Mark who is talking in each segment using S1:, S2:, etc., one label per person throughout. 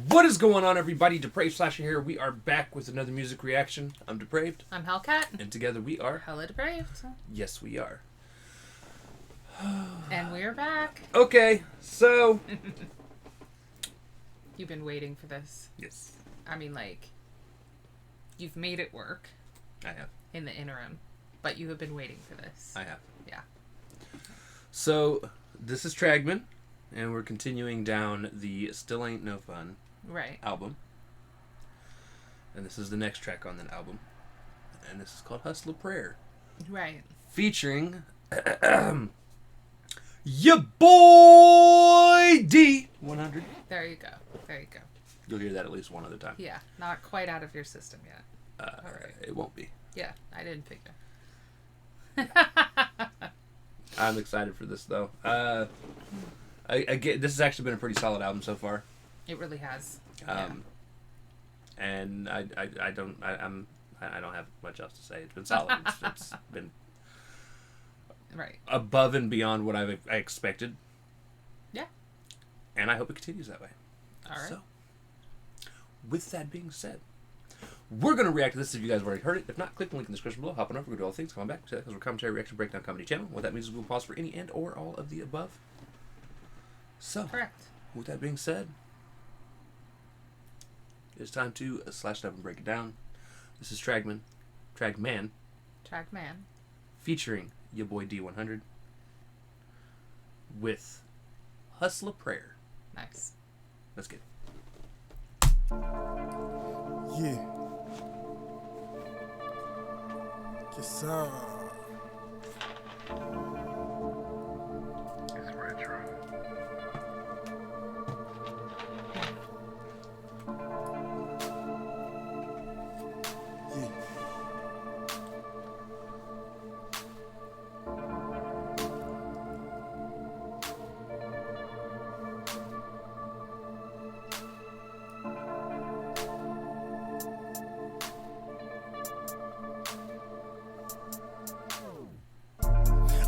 S1: What is going on, everybody? Depraved Slasher here. We are back with another music reaction. I'm Depraved.
S2: I'm Hellcat.
S1: And together we are...
S2: HellaDepraved.
S1: Yes, we are.
S2: And we're back.
S1: Okay, so...
S2: You've been waiting for this.
S1: Yes.
S2: I mean, like, you've made it work.
S1: I have.
S2: In the interim. But you have been waiting for this.
S1: I have.
S2: Yeah.
S1: So, this is Tragman, and we're continuing down the Still Ain't No Fun album. And this is the next track on that album. And this is called Hustla Prayer.
S2: Right.
S1: Featuring... your Boy Dee 100.
S2: There you go. There you go.
S1: You'll hear that at least one other time.
S2: Yeah. Not quite out of your system yet.
S1: All right. It won't be.
S2: Yeah. I didn't figure.
S1: I'm excited for this, though. I get this has actually been a pretty solid album so far.
S2: It really has.
S1: And I don't have much else to say. It's been solid. It's been
S2: right
S1: above and beyond what I expected.
S2: Yeah.
S1: And I hope it continues that way.
S2: All right.
S1: So, with that being said, we're going to react to this if you guys have already heard it. If not, click the link in the description below. Hop on over, go do all things, come on back. Because we're a commentary, reaction, breakdown comedy channel. What that means is we'll pause for any and or all of the above. So,
S2: correct.
S1: With that being said, it's time to slash it up and break it down. This is Tragman, featuring your boy Dee 100 with Hustla Prayer.
S2: Nice.
S1: Let's get it.
S3: Yeah. Yes, sir.
S4: It's retro.
S3: Yeah.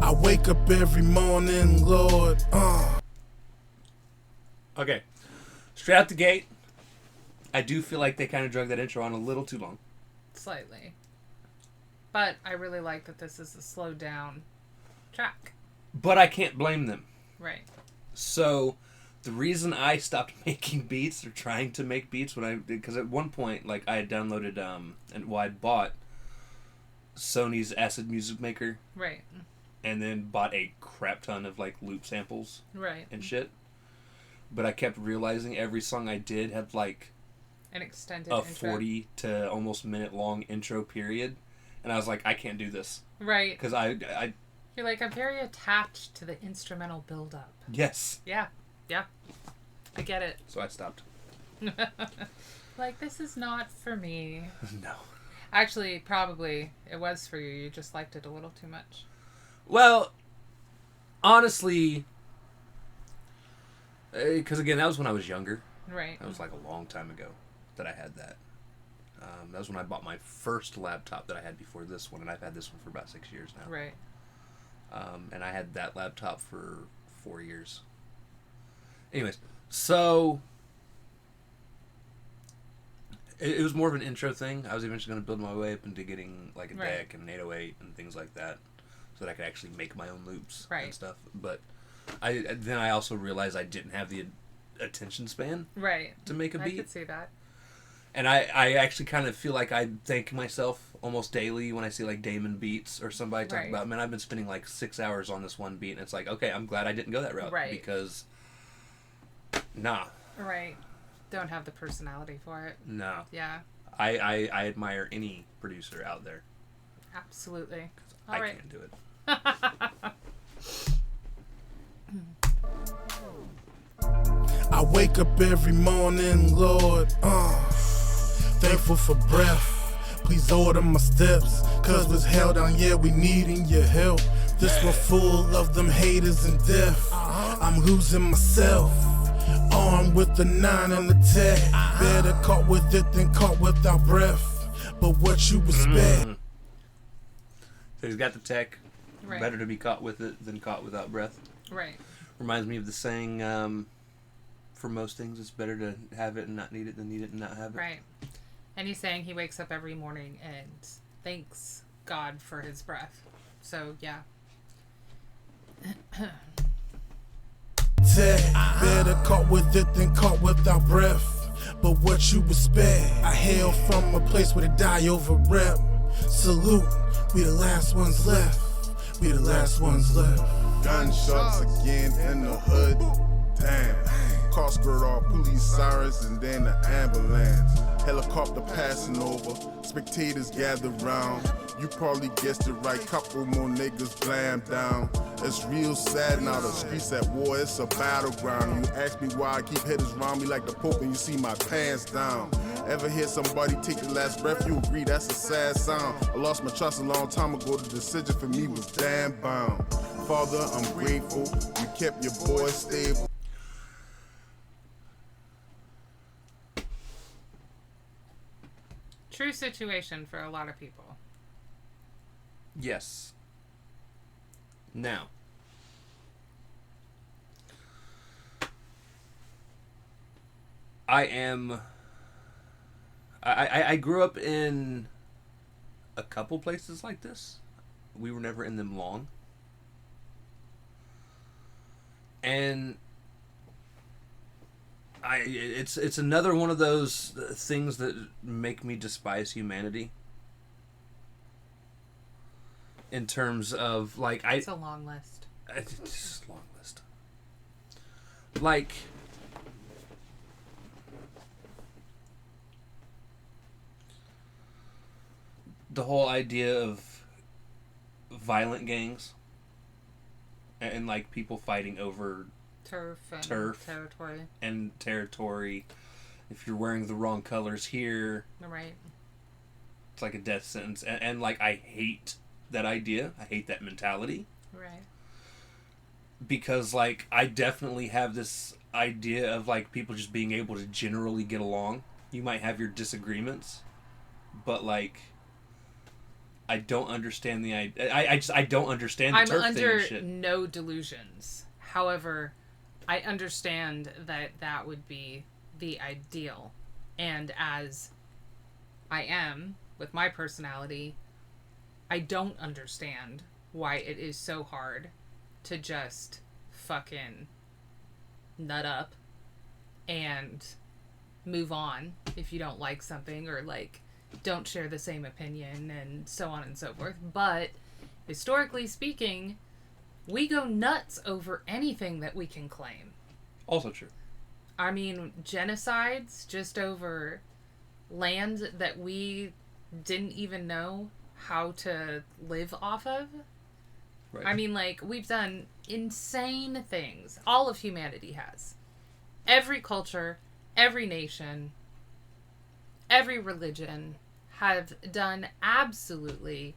S3: I wake up every morning, Lord.
S1: Okay. Straight out the gate, I do feel like they kind of drug that intro on a little too long.
S2: Slightly. But I really like that this is a slowed down track.
S1: But I can't blame them.
S2: Right.
S1: So, the reason I stopped making beats or trying to make beats because at one point, like, I had downloaded, I bought Sony's Acid Music Maker.
S2: Right.
S1: And then bought a crap ton of, like, loop samples.
S2: Right.
S1: And shit. But I kept realizing every song I did had, like,
S2: an extended
S1: a
S2: intro.
S1: 40 to almost minute-long intro period. And I was like, I can't do this.
S2: Right.
S1: Because I
S2: You're like, I'm very attached to the instrumental build-up.
S1: Yes.
S2: Yeah. Yeah. I get it.
S1: So I stopped.
S2: Like, this is not for me.
S1: No.
S2: Actually, probably it was for you. You just liked it a little too much.
S1: Well, honestly, because again, that was when I was younger.
S2: Right.
S1: That was like a long time ago that I had that. That was when I bought my first laptop that I had before this one, and I've had this one for about 6 years now.
S2: Right.
S1: And I had that laptop for 4 years. Anyways, so it was more of an intro thing. I was eventually going to build my way up into getting like a deck and an 808 and things like that, so that I could actually make my own loops and stuff. But then I also realized I didn't have the attention span to make a beat.
S2: I could see that.
S1: And I actually kind of feel like I thank myself almost daily when I see like Damon Beats or somebody talk about, man, I've been spending like 6 hours on this one beat, and it's like, okay, I'm glad I didn't go that route. Because, nah.
S2: Right. Don't have the personality for it.
S1: No.
S2: Yeah.
S1: I admire any producer out there.
S2: Absolutely.
S1: I can't do it.
S3: I wake up every morning, Lord, thankful for breath. Please order my steps, cause with hell down, yeah, we needing your help. This one full of them haters and death. I'm losing myself, armed with the 9 and the 10. Better caught with it than caught without breath. But what you expect?
S1: So he's got the tech,
S2: Right.
S1: Better to be caught with it than caught without breath.
S2: Right.
S1: Reminds me of the saying, for most things, it's better to have it and not need it than need it and not have it.
S2: Right. And he's saying he wakes up every morning and thanks God for his breath. So, yeah.
S3: Better caught with it than caught without breath. But what you expect? I hail from a place where they die over rep. Salute, we the last ones left. We the last ones left.
S4: Gunshots again in the hood. Damn. Car skirt off, police sirens, and then the ambulance. Helicopter passing over, spectators gather round. You probably guessed it right, couple more niggas blam down. It's real sad now, the streets at war, it's a battleground. You ask me why I keep hitters around me like the Pope and you see my pants down. Ever hear somebody take the last breath? You agree that's a sad sound. I lost my trust a long time ago, the decision for me was damn bound. Father, I'm grateful, you kept your boy stable.
S2: True situation for a lot of people.
S1: Yes. Now, I grew up in a couple places like this. We were never in them long. And it's another one of those things that make me despise humanity. In terms of, like,
S2: It's a long list.
S1: It's just a long list. Like, the whole idea of violent gangs and like people fighting over
S2: Turf and territory.
S1: And territory. If you're wearing the wrong colors here,
S2: Right.
S1: it's like a death sentence. And like, I hate that idea. I hate that mentality.
S2: Right.
S1: Because, like, I definitely have this idea of, like, people just being able to generally get along. You might have your disagreements, but, like, I don't understand the idea. I don't understand the
S2: I'm
S1: turf
S2: under
S1: thing and shit.
S2: no delusions. However, I understand that would be the ideal. And as I am, with my personality, I don't understand why it is so hard to just fucking nut up and move on if you don't like something or, like, don't share the same opinion and so on and so forth. But historically speaking, we go nuts over anything that we can claim.
S1: Also true.
S2: I mean, genocides just over land that we didn't even know how to live off of.
S1: Right.
S2: I mean, like, we've done insane things. All of humanity has. Every culture, every nation, every religion have done absolutely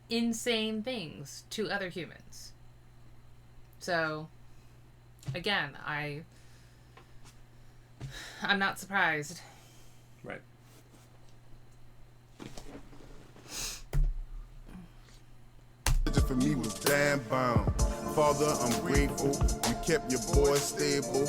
S2: insane things to other humans. So, again, I'm not surprised.
S1: Right.
S4: For me was damn bound. Father, I'm grateful. You kept your boy stable.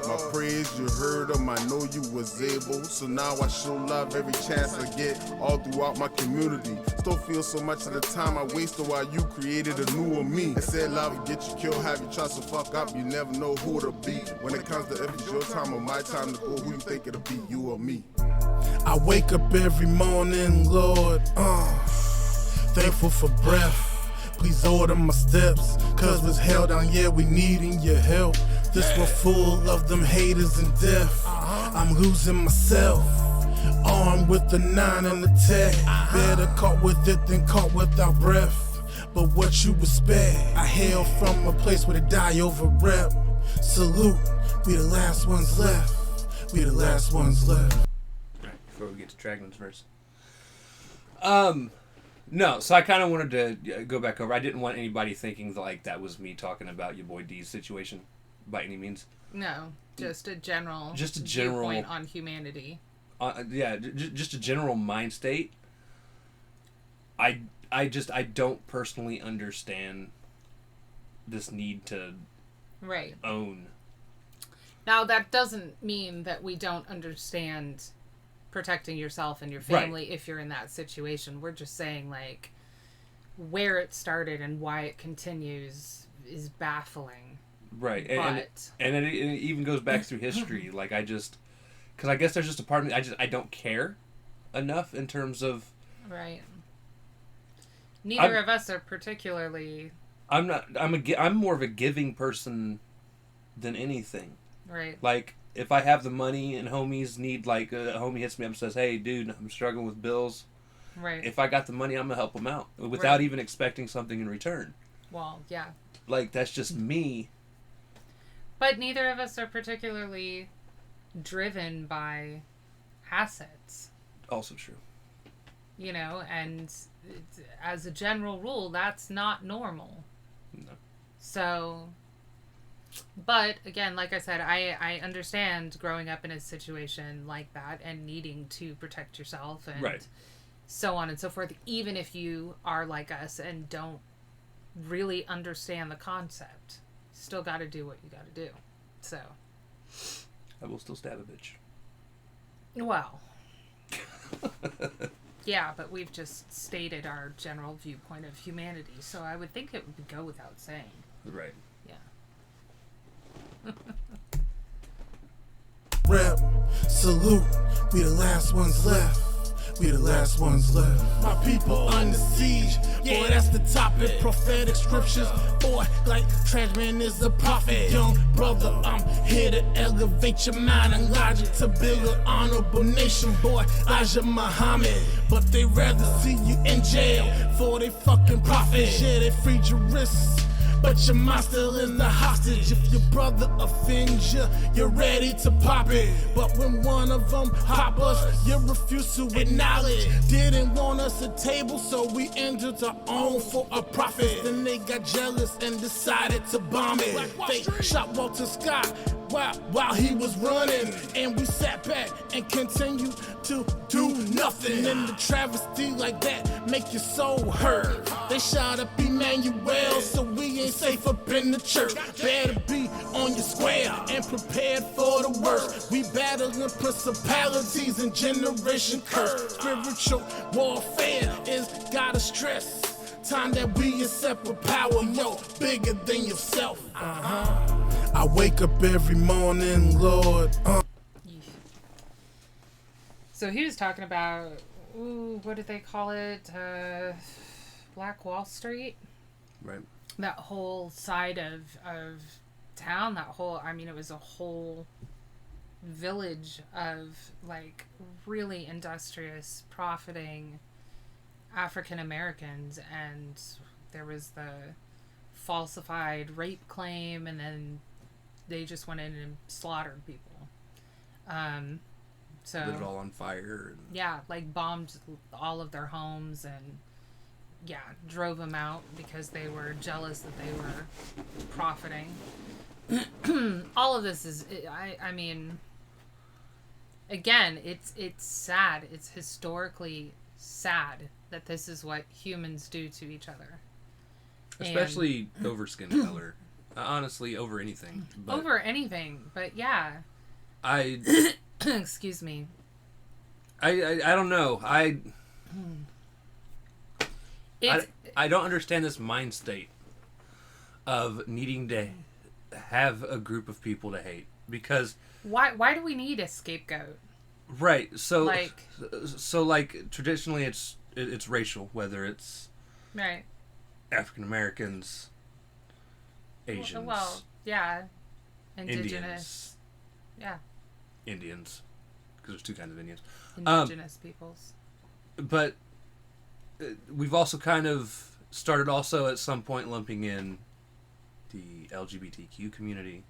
S4: My praise you heard him, I know you was able. So now I show love every chance I get, all throughout my community. Still feel so much of the time I wasted while you created a newer me. They said love will get you killed, have you try to fuck up, you never know who it'll be. When it comes to if it's your time or my time to go, who you think it'll be, you or me?
S3: I wake up every morning, Lord, thankful for breath. Please order my steps, cause it's hell down, yeah, we needing your help. This world full of them haters and death. I'm losing myself, armed with the 9 and the tech. Better caught with it than caught without breath. But what you expect? I hail from a place where they die over rep. Salute, we the last ones left. We the last ones left.
S1: Alright, before we get to Tragman's verse. No, so I kind of wanted to go back over. I didn't want anybody thinking like that was me talking about your boy Dee's situation, by any means.
S2: No, just a general
S1: viewpoint
S2: on humanity.
S1: Just a general mind state. I I don't personally understand this need to own.
S2: Now, that doesn't mean that we don't understand protecting yourself and your family if you're in that situation. We're just saying, like, where it started and why it continues is baffling.
S1: Right. And it even goes back through history. Like, because I guess there's just a part of me, I don't care enough in terms of...
S2: Right. Neither of us are particularly...
S1: I'm more of a giving person than anything.
S2: Right.
S1: Like, if I have the money and homies need, like, a homie hits me up and says, hey, dude, I'm struggling with bills.
S2: Right.
S1: If I got the money, I'm going to help them out without even expecting something in return.
S2: Well, yeah.
S1: Like, that's just me.
S2: But neither of us are particularly driven by assets.
S1: Also true.
S2: You know, and as a general rule, that's not normal.
S1: No.
S2: So, but again, like I said, I understand growing up in a situation like that and needing to protect yourself and so on and so forth, even if you are like us and don't really understand the concept. Still got to do what you got to do. So.
S1: I will still stab a bitch.
S2: Well. Yeah, but we've just stated our general viewpoint of humanity, so I would think it would go without saying.
S1: Right.
S2: Yeah.
S3: Rep, salute, we the last ones left. We the last ones left. My people under siege. Boy, that's the topic. Prophetic scriptures. Boy, like Tragman is a prophet. Young brother, I'm here to elevate your mind and logic to build an honorable nation. Boy, Elijah Muhammad. But they rather see you in jail for they fucking profit. Yeah, they freed your wrists. But your mind still is the hostage. If your brother offends you, you're ready to pop it. But when one of them pop us, you refuse to acknowledge. Didn't want us a table, so we entered our own for a profit. Then they got jealous and decided to bomb it. They shot Walter Scott while he was running, and we sat back and continued to do nothing. And the travesty like that make your soul hurt. They shot up Emmanuel, so we ain't safe up in the church. Better be on your square and prepared for the worst. We battling principalities and generation curse. Spiritual warfare is gotta stress. Time that we accept with power, yo, bigger than yourself. I wake up every morning, Lord.
S2: So he was talking about, what did they call it? Black Wall Street?
S1: Right.
S2: That whole side of town, it was a whole village of, like, really industrious, profiting African Americans, and there was the falsified rape claim, and then they just went in and slaughtered people. So
S1: lit it all on fire.
S2: Yeah, like bombed all of their homes and drove them out because they were jealous that they were profiting. All of this is, I mean, again, it's sad. It's historically sad that this is what humans do to each other.
S1: Especially over skin color. Honestly, over anything.
S2: Over anything, but yeah. Excuse me.
S1: I don't know. I don't understand this mind state of needing to have a group of people to hate, because
S2: why do we need a scapegoat?
S1: Right. So traditionally it's racial, whether it's
S2: right.
S1: African Americans, Asians.
S2: Well, yeah. Indigenous.
S1: Indians.
S2: Yeah.
S1: Indians. Because there's two kinds of Indians.
S2: Indigenous peoples.
S1: But we've also kind of started also at some point lumping in the LGBTQ community.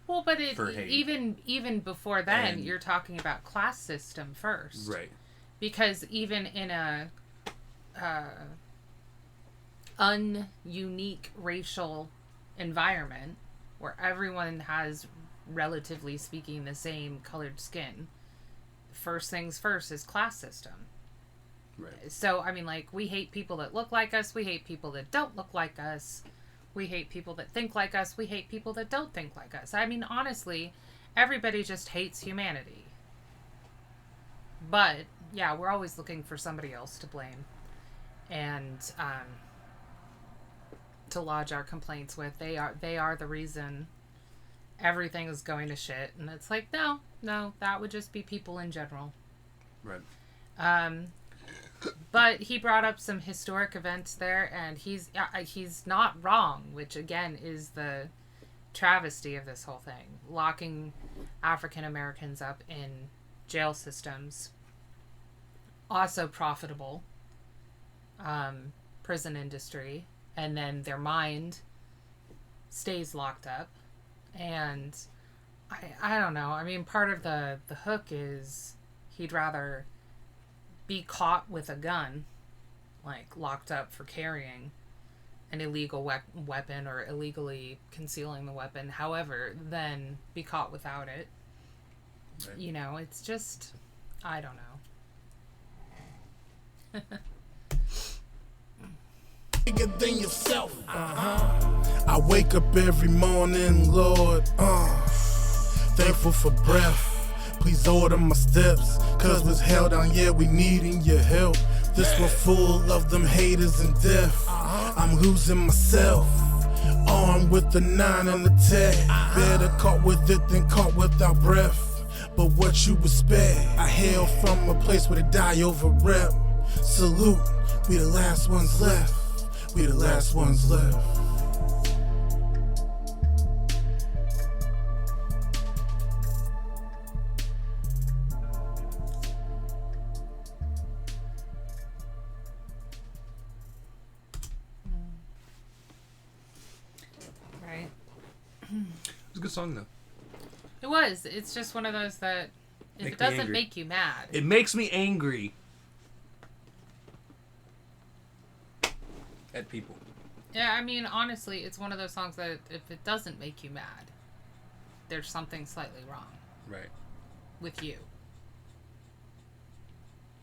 S2: Well, but even before then, you're talking about class system first.
S1: Right.
S2: Because even in a ununique racial environment where everyone has, relatively speaking, the same colored skin, first things first is class system.
S1: Right.
S2: So, I mean, like, we hate people that look like us. We hate people that don't look like us. We hate people that think like us. We hate people that don't think like us. I mean, honestly, everybody just hates humanity. But, yeah, we're always looking for somebody else to blame. And to lodge our complaints with. They are the reason everything is going to shit. And it's like, no, that would just be people in general.
S1: Right.
S2: But he brought up some historic events there, and he's not wrong, which again is the travesty of this whole thing. Locking African Americans up in jail systems, also profitable prison industry, and then their mind stays locked up. And I don't know. I mean, part of the hook is he'd rather be caught with a gun, like locked up for carrying an illegal weapon or illegally concealing the weapon, however, than be caught without it. Right. You know, it's just, I don't know.
S3: Bigger than yourself. I wake up every morning, Lord, thankful for breath. Please order my steps, cause it's hell down, yeah, we needing your help. This world full of them haters and death. I'm losing myself, armed with the 9 and the 10. Better caught with it than caught without breath. But what you expect? I hail from a place where they die over rep. Salute, we the last ones left. We the last ones left.
S2: Right.
S1: It was a good song, though.
S2: It was. It's just one of those that if it doesn't make you mad.
S1: It makes me angry at people.
S2: Yeah, I mean, honestly, it's one of those songs that if it doesn't make you mad, there's something slightly wrong.
S1: Right.
S2: With you.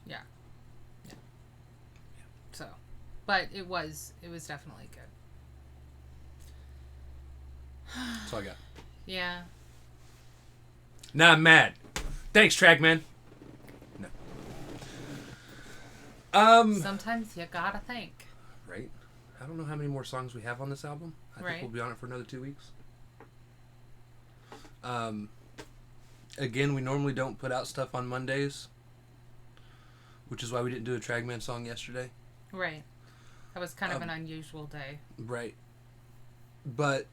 S2: Yeah. So, but it was definitely good.
S1: That's all I got.
S2: Yeah.
S1: Nah, I'm mad. Thanks, Tragman. No.
S2: Sometimes you gotta think.
S1: Right. I don't know how many more songs we have on this album. I think we'll be on it for another 2 weeks. Again, we normally don't put out stuff on Mondays, which is why we didn't do a Tragman song yesterday.
S2: Right. That was kind of an unusual day.
S1: Right. But,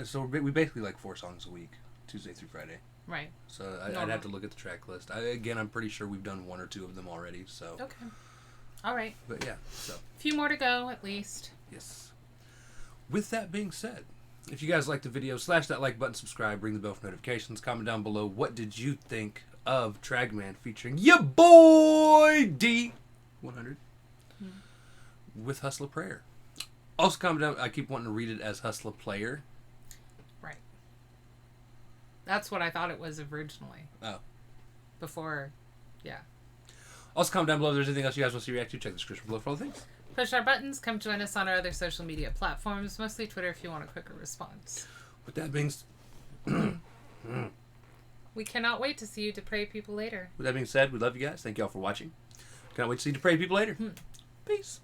S1: so we basically like 4 songs a week, Tuesday through Friday.
S2: Right.
S1: So I'd have to look at the track list. I'm pretty sure we've done 1 or 2 of them already. So.
S2: Okay. All right.
S1: But yeah, so.
S2: A few more to go, at least.
S1: Yes. With that being said, if you guys liked the video, slash that like button, subscribe, ring the bell for notifications, comment down below what did you think of Tragman featuring your Boy Dee 100 with Hustla Prayer. Also comment down, I keep wanting to read it as Hustla Player.
S2: Right. That's what I thought it was originally.
S1: Oh.
S2: Before, yeah.
S1: Also comment down below if there's anything else you guys want to see react to. Check the description below for all the things.
S2: Push our buttons. Come join us on our other social media platforms, mostly Twitter if you want a quicker response.
S1: With that being
S2: we cannot wait to see you depraved people later.
S1: With that being said, we love you guys. Thank you all for watching. Cannot wait to see you depraved people later. Peace.